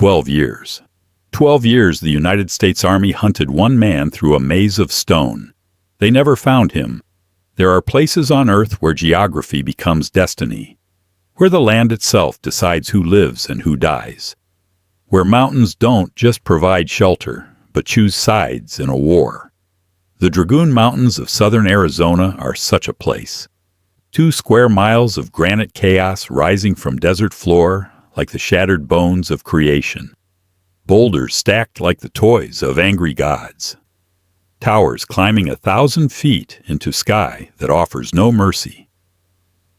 12 years. 12 years the United States Army hunted one man through a maze of stone. They never found him. There are places on Earth where geography becomes destiny, where the land itself decides who lives and who dies, where mountains don't just provide shelter, but choose sides in a war. The Dragoon Mountains of southern Arizona are such a place. 2 square miles of granite chaos rising from desert floor like the shattered bones of creation. Boulders stacked like the toys of angry gods. Towers climbing 1,000 feet into sky that offers no mercy.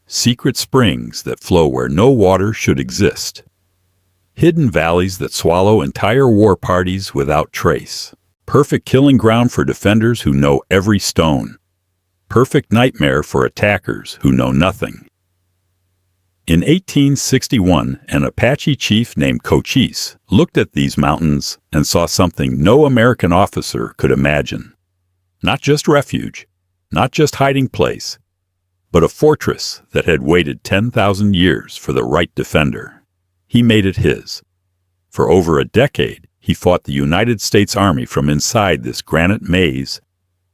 Secret springs that flow where no water should exist. Hidden valleys that swallow entire war parties without trace. Perfect killing ground for defenders who know every stone. Perfect nightmare for attackers who know nothing. In 1861, an Apache chief named Cochise looked at these mountains and saw something no American officer could imagine. Not just refuge, not just hiding place, but a fortress that had waited 10,000 years for the right defender. He made it his. For over a decade, he fought the United States Army from inside this granite maze.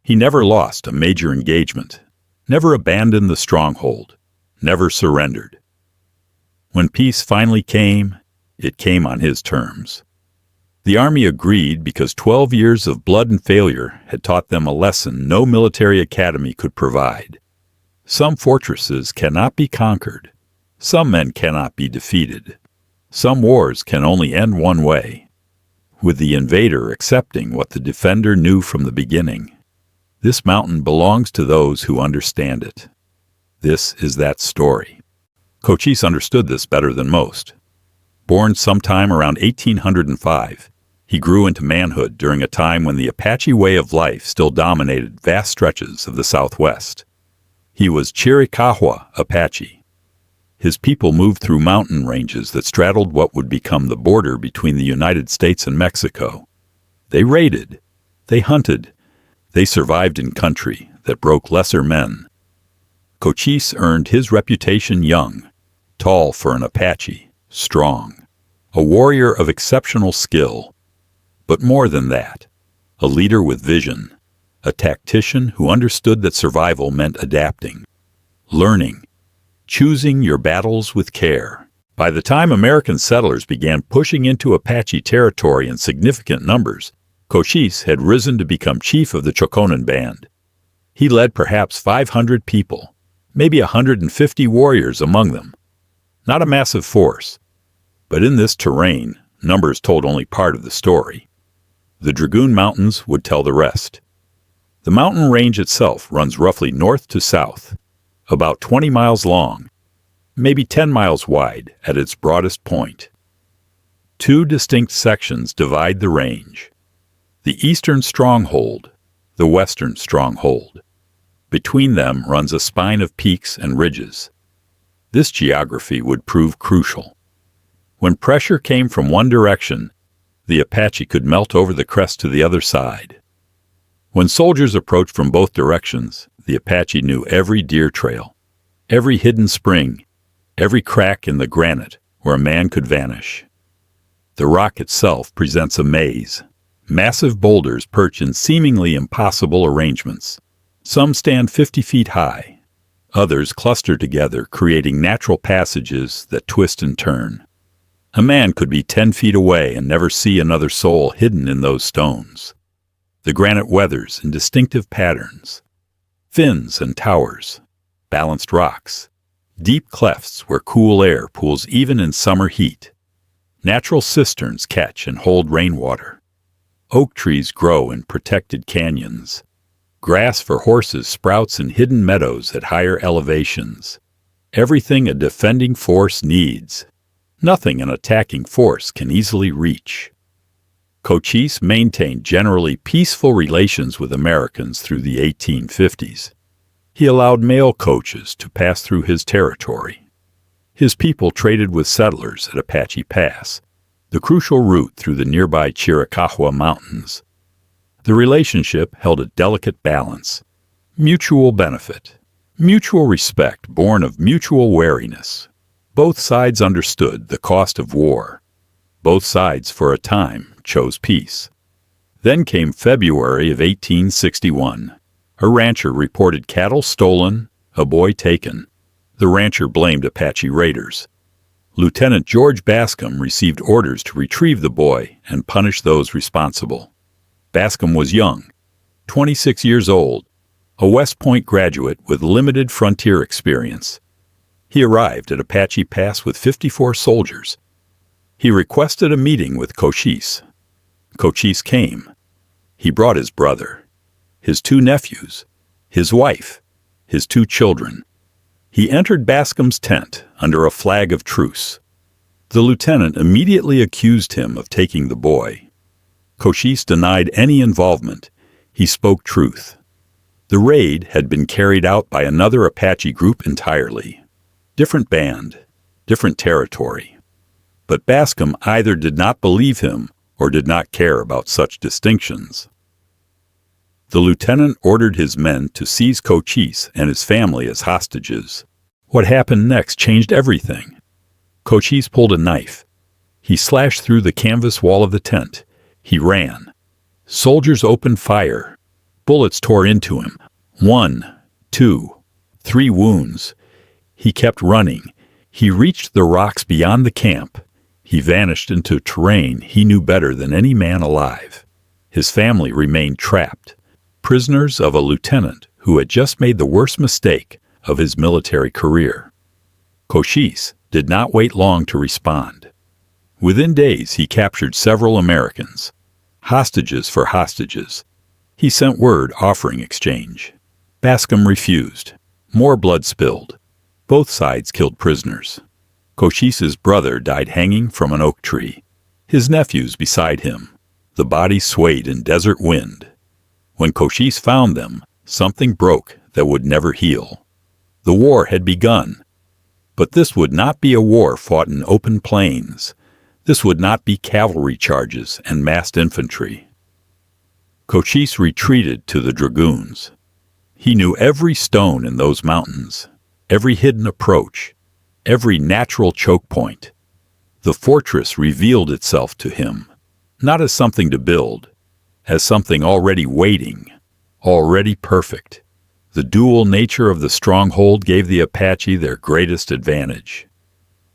He never lost a major engagement, never abandoned the stronghold, never surrendered. When peace finally came, it came on his terms. The Army agreed because 12 years of blood and failure had taught them a lesson no military academy could provide. Some fortresses cannot be conquered. Some men cannot be defeated. Some wars can only end one way, with the invader accepting what the defender knew from the beginning. This mountain belongs to those who understand it. This is that story. Cochise understood this better than most. Born sometime around 1805, he grew into manhood during a time when the Apache way of life still dominated vast stretches of the Southwest. He was Chiricahua Apache. His people moved through mountain ranges that straddled what would become the border between the United States and Mexico. They raided, they hunted, they survived in country that broke lesser men. Cochise earned his reputation young, tall for an Apache, strong, a warrior of exceptional skill. But more than that, a leader with vision, a tactician who understood that survival meant adapting, learning, choosing your battles with care. By the time American settlers began pushing into Apache territory in significant numbers, Cochise had risen to become chief of the Chokonen band. He led perhaps 500 people, maybe 150 warriors among them. Not a massive force, but in this terrain, numbers told only part of the story. The Dragoon Mountains would tell the rest. The mountain range itself runs roughly north to south, about 20 miles long, maybe 10 miles wide at its broadest point. 2 distinct sections divide the range. The eastern stronghold, the western stronghold. Between them runs a spine of peaks and ridges. This geography would prove crucial. When pressure came from one direction, the Apache could melt over the crest to the other side. When soldiers approached from both directions, the Apache knew every deer trail, every hidden spring, every crack in the granite where a man could vanish. The rock itself presents a maze. Massive boulders perch in seemingly impossible arrangements. Some stand 50 feet high. Others cluster together, creating natural passages that twist and turn. A man could be 10 feet away and never see another soul hidden in those stones. The granite weathers in distinctive patterns. Fins and towers, balanced rocks, deep clefts where cool air pools even in summer heat. Natural cisterns catch and hold rainwater. Oak trees grow in protected canyons. Grass for horses sprouts in hidden meadows at higher elevations. Everything a defending force needs. Nothing an attacking force can easily reach. Cochise maintained generally peaceful relations with Americans through the 1850s. He allowed mail coaches to pass through his territory. His people traded with settlers at Apache Pass, the crucial route through the nearby Chiricahua Mountains. The relationship held a delicate balance, mutual benefit, mutual respect born of mutual wariness. Both sides understood the cost of war. Both sides, for a time, chose peace. Then came February of 1861. A rancher reported cattle stolen, a boy taken. The rancher blamed Apache raiders. Lieutenant George Bascom received orders to retrieve the boy and punish those responsible. Bascom was young, 26 years old, a West Point graduate with limited frontier experience. He arrived at Apache Pass with 54 soldiers. He requested a meeting with Cochise. Cochise came. He brought his brother, his 2 nephews, his wife, his 2 children. He entered Bascom's tent under a flag of truce. The lieutenant immediately accused him of taking the boy. Cochise denied any involvement. He spoke truth. The raid had been carried out by another Apache group entirely. Different band, different territory. But Bascom either did not believe him or did not care about such distinctions. The lieutenant ordered his men to seize Cochise and his family as hostages. What happened next changed everything. Cochise pulled a knife. He slashed through the canvas wall of the tent. He ran. Soldiers opened fire. Bullets tore into him. 1, 2, 3 wounds. He kept running. He reached the rocks beyond the camp. He vanished into terrain he knew better than any man alive. His family remained trapped, prisoners of a lieutenant who had just made the worst mistake of his military career. Cochise did not wait long to respond. Within days, he captured several Americans, hostages for hostages. He sent word offering exchange. Bascom refused. More blood spilled. Both sides killed prisoners. Cochise's brother died hanging from an oak tree. His nephews beside him. The bodies swayed in desert wind. When Cochise found them, something broke that would never heal. The war had begun. But this would not be a war fought in open plains. This would not be cavalry charges and massed infantry. Cochise retreated to the dragoons. He knew every stone in those mountains, every hidden approach, every natural choke point. The fortress revealed itself to him, not as something to build, as something already waiting, already perfect. The dual nature of the stronghold gave the Apache their greatest advantage.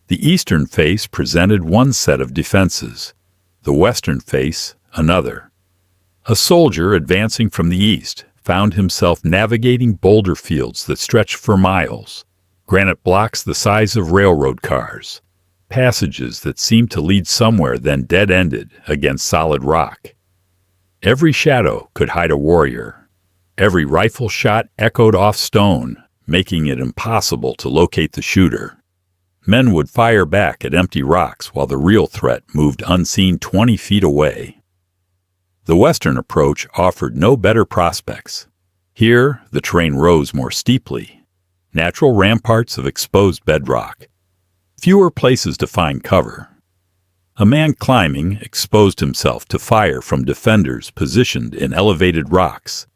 The eastern face presented one set of defenses, the western face another. A soldier advancing from the east found himself navigating boulder fields that stretched for miles, granite blocks the size of railroad cars, passages that seemed to lead somewhere then dead-ended against solid rock. Every shadow could hide a warrior. Every rifle shot echoed off stone, making it impossible to locate the shooter. Men would fire back at empty rocks while the real threat moved unseen 20 feet away. The western approach offered no better prospects. Here, the terrain rose more steeply. Natural ramparts of exposed bedrock. Fewer places to find cover. A man climbing exposed himself to fire from defenders positioned in elevated rocks.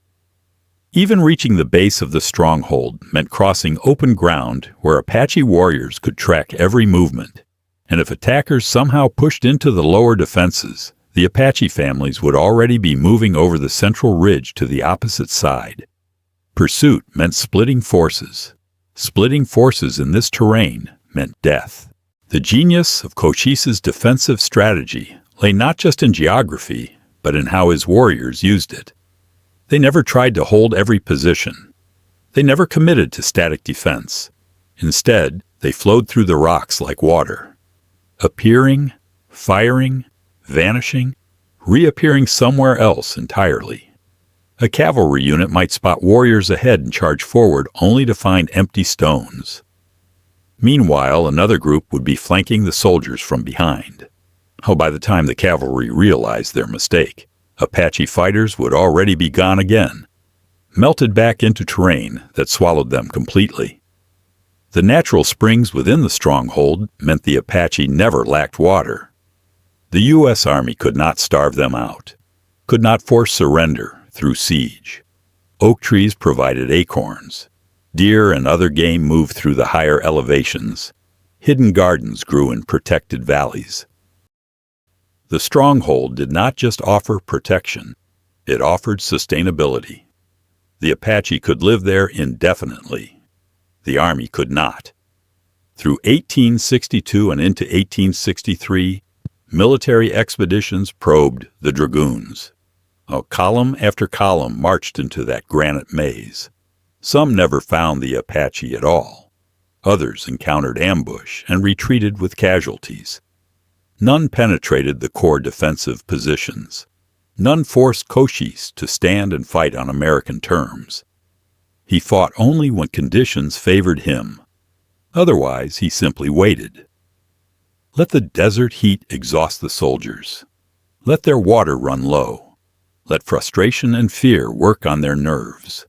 Even reaching the base of the stronghold meant crossing open ground where Apache warriors could track every movement. And if attackers somehow pushed into the lower defenses, the Apache families would already be moving over the central ridge to the opposite side. Pursuit meant splitting forces. Splitting forces in this terrain meant death. The genius of Cochise's defensive strategy lay not just in geography, but in how his warriors used it. They never tried to hold every position. They never committed to static defense. Instead, they flowed through the rocks like water, appearing, firing, vanishing, reappearing somewhere else entirely. A cavalry unit might spot warriors ahead and charge forward only to find empty stones. Meanwhile, another group would be flanking the soldiers from behind. By the time the cavalry realized their mistake, Apache fighters would already be gone again, melted back into terrain that swallowed them completely. The natural springs within the stronghold meant the Apache never lacked water. The U.S. Army could not starve them out, could not force surrender through siege. Oak trees provided acorns. Deer and other game moved through the higher elevations. Hidden gardens grew in protected valleys. The stronghold did not just offer protection, it offered sustainability. The Apache could live there indefinitely. The Army could not. Through 1862 and into 1863, military expeditions probed the dragoons. Column after column marched into that granite maze. Some never found the Apache at all. Others encountered ambush and retreated with casualties. None penetrated the core defensive positions. None forced Cochise to stand and fight on American terms. He fought only when conditions favored him. Otherwise, he simply waited. Let the desert heat exhaust the soldiers. Let their water run low. Let frustration and fear work on their nerves.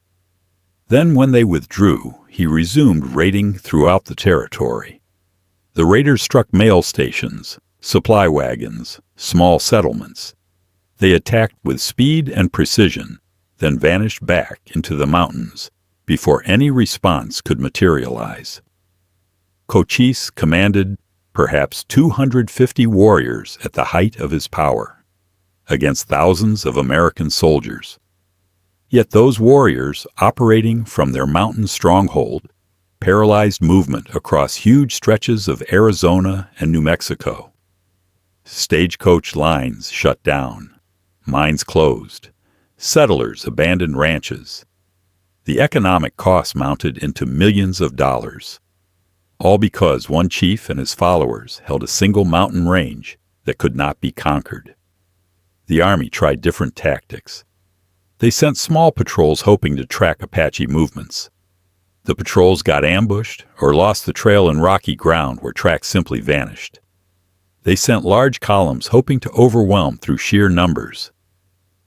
Then, when they withdrew, he resumed raiding throughout the territory. The raiders struck mail stations, supply wagons, small settlements. They attacked with speed and precision, then vanished back into the mountains before any response could materialize. Cochise commanded perhaps 250 warriors at the height of his power, against thousands of American soldiers. Yet those warriors, operating from their mountain stronghold, paralyzed movement across huge stretches of Arizona and New Mexico. Stagecoach lines shut down, mines closed, settlers abandoned ranches. The economic costs mounted into millions of dollars, all because one chief and his followers held a single mountain range that could not be conquered. The Army tried different tactics. They sent small patrols hoping to track Apache movements. The patrols got ambushed or lost the trail in rocky ground where tracks simply vanished. They sent large columns hoping to overwhelm through sheer numbers.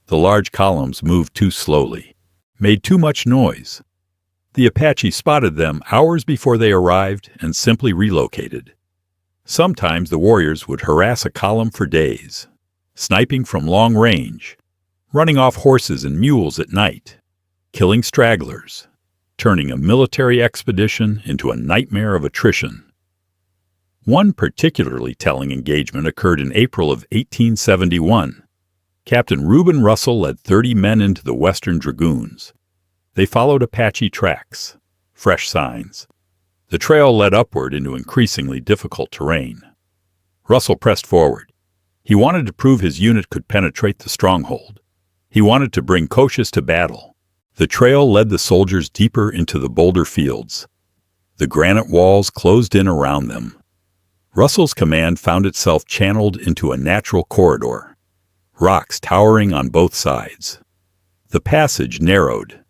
The large columns moved too slowly, made too much noise. The Apache spotted them hours before they arrived and simply relocated. Sometimes the warriors would harass a column for days, sniping from long range, running off horses and mules at night, killing stragglers, turning a military expedition into a nightmare of attrition. One particularly telling engagement occurred in April of 1871. Captain Reuben Russell led 30 men into the Western Dragoons. They followed Apache tracks, fresh signs. The trail led upward into increasingly difficult terrain. Russell pressed forward. He wanted to prove his unit could penetrate the stronghold. He wanted to bring Cochise to battle. The trail led the soldiers deeper into the boulder fields. The granite walls closed in around them. Russell's command found itself channeled into a natural corridor, rocks towering on both sides. The passage narrowed,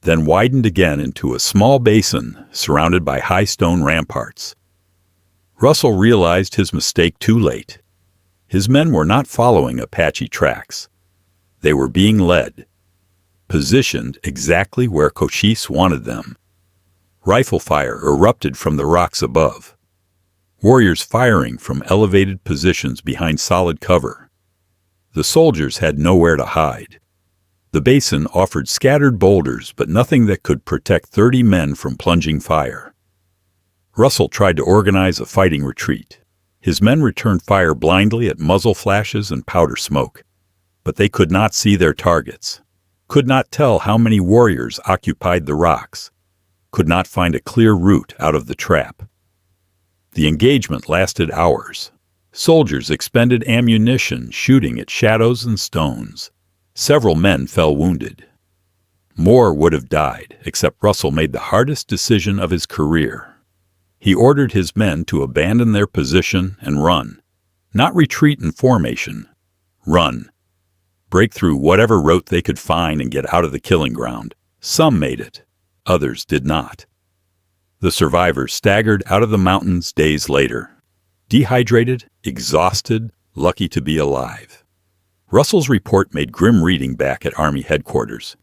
then widened again into a small basin surrounded by high stone ramparts. Russell realized his mistake too late. His men were not following Apache tracks. They were being led, positioned exactly where Cochise wanted them. Rifle fire erupted from the rocks above, warriors firing from elevated positions behind solid cover. The soldiers had nowhere to hide. The basin offered scattered boulders, but nothing that could protect 30 men from plunging fire. Russell tried to organize a fighting retreat. His men returned fire blindly at muzzle flashes and powder smoke. But they could not see their targets, could not tell how many warriors occupied the rocks, could not find a clear route out of the trap. The engagement lasted hours. Soldiers expended ammunition shooting at shadows and stones. Several men fell wounded. More would have died, except Russell made the hardest decision of his career. He ordered his men to abandon their position and run. Not retreat in formation. Run. Break through whatever route they could find and get out of the killing ground. Some made it. Others did not. The survivors staggered out of the mountains days later, dehydrated, exhausted, lucky to be alive. Russell's report made grim reading back at Army headquarters.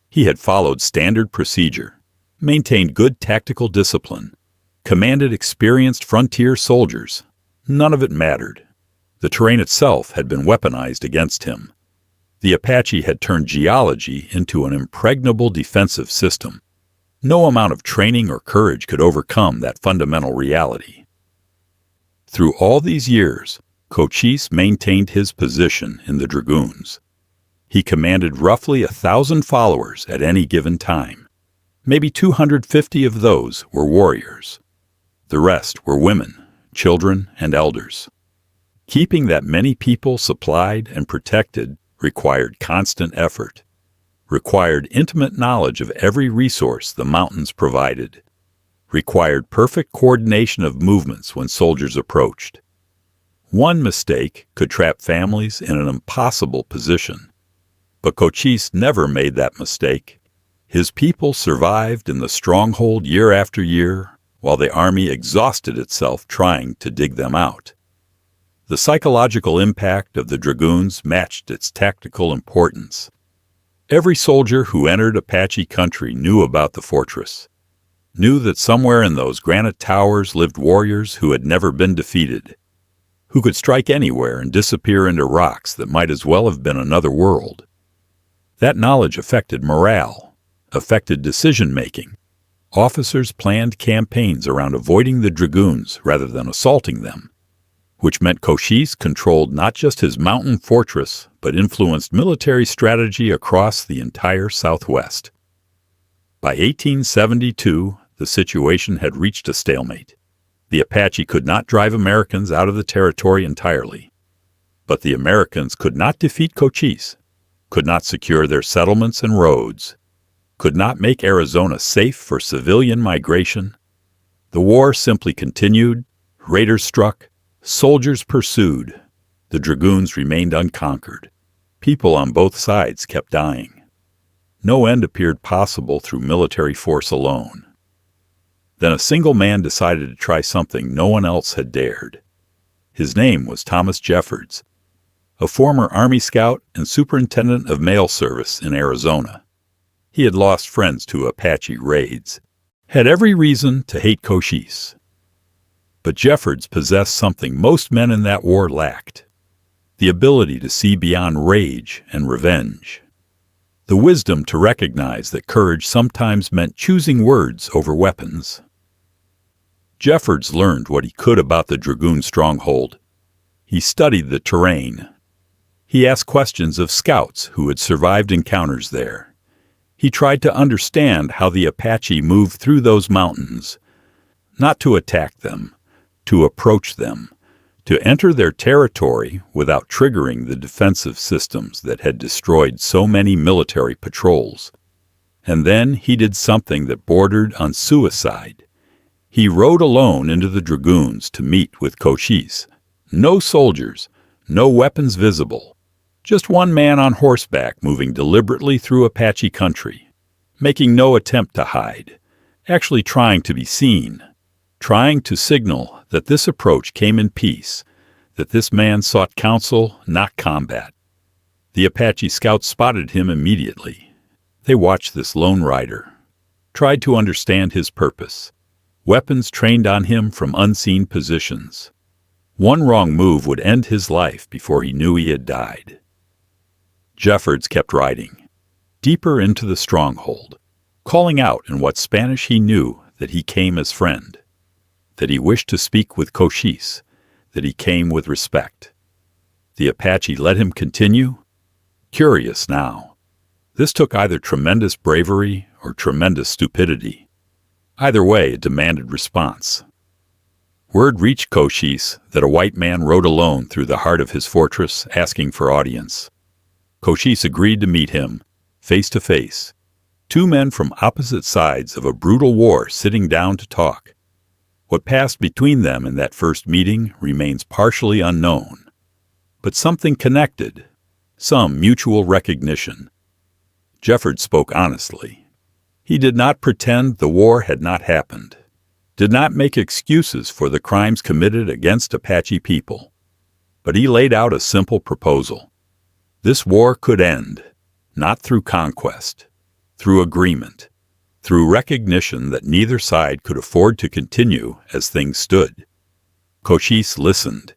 He had followed standard procedure, maintained good tactical discipline, commanded experienced frontier soldiers. None of it mattered. The terrain itself had been weaponized against him. The Apache had turned geology into an impregnable defensive system. No amount of training or courage could overcome that fundamental reality. Through all these years, Cochise maintained his position in the dragoons. He commanded roughly 1,000 followers at any given time. Maybe 250 of those were warriors. The rest were women, children, and elders. Keeping that many people supplied and protected required constant effort, required intimate knowledge of every resource the mountains provided, required perfect coordination of movements when soldiers approached. One mistake could trap families in an impossible position. But Cochise never made that mistake. His people survived in the stronghold year after year, while the army exhausted itself trying to dig them out. The psychological impact of the dragoons matched its tactical importance. Every soldier who entered Apache country knew about the fortress, knew that somewhere in those granite towers lived warriors who had never been defeated, who could strike anywhere and disappear into rocks that might as well have been another world. That knowledge affected morale, affected decision-making. Officers planned campaigns around avoiding the dragoons rather than assaulting them, which meant Cochise controlled not just his mountain fortress, but influenced military strategy across the entire Southwest. By 1872, the situation had reached a stalemate. The Apache could not drive Americans out of the territory entirely. But the Americans could not defeat Cochise, could not secure their settlements and roads, could not make Arizona safe for civilian migration. The war simply continued, raiders struck, soldiers pursued. The dragoons remained unconquered. People on both sides kept dying. No end appeared possible through military force alone. Then a single man decided to try something no one else had dared. His name was Thomas Jeffords, a former Army scout and superintendent of mail service in Arizona. He had lost friends to Apache raids, had every reason to hate Cochise. But Jeffords possessed something most men in that war lacked: the ability to see beyond rage and revenge, the wisdom to recognize that courage sometimes meant choosing words over weapons. Jeffords learned what he could about the dragoon stronghold. He studied the terrain. He asked questions of scouts who had survived encounters there. He tried to understand how the Apache moved through those mountains, not to attack them, to approach them, to enter their territory without triggering the defensive systems that had destroyed so many military patrols. And then he did something that bordered on suicide. He rode alone into the dragoons to meet with Cochise. No soldiers, no weapons visible, just one man on horseback moving deliberately through Apache country, making no attempt to hide, actually trying to be seen, trying to signal that this approach came in peace, that this man sought counsel, not combat. The Apache scouts spotted him immediately. They watched this lone rider, tried to understand his purpose. Weapons trained on him from unseen positions. One wrong move would end his life before he knew he had died. Jeffords kept riding, deeper into the stronghold, calling out in what Spanish he knew that he came as friend, that he wished to speak with Cochise, that he came with respect. The Apache let him continue, curious now. This took either tremendous bravery or tremendous stupidity. Either way, it demanded response. Word reached Cochise that a white man rode alone through the heart of his fortress, asking for audience. Cochise agreed to meet him, face to face. Two men from opposite sides of a brutal war sitting down to talk. What passed between them in that first meeting remains partially unknown. But something connected, some mutual recognition. Jeffords spoke honestly. He did not pretend the war had not happened, did not make excuses for the crimes committed against Apache people. But he laid out a simple proposal. This war could end, not through conquest, through agreement, through recognition that neither side could afford to continue as things stood. Cochise listened.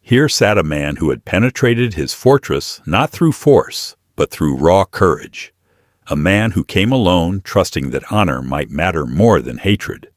Here sat a man who had penetrated his fortress not through force, but through raw courage. A man who came alone, trusting that honor might matter more than hatred.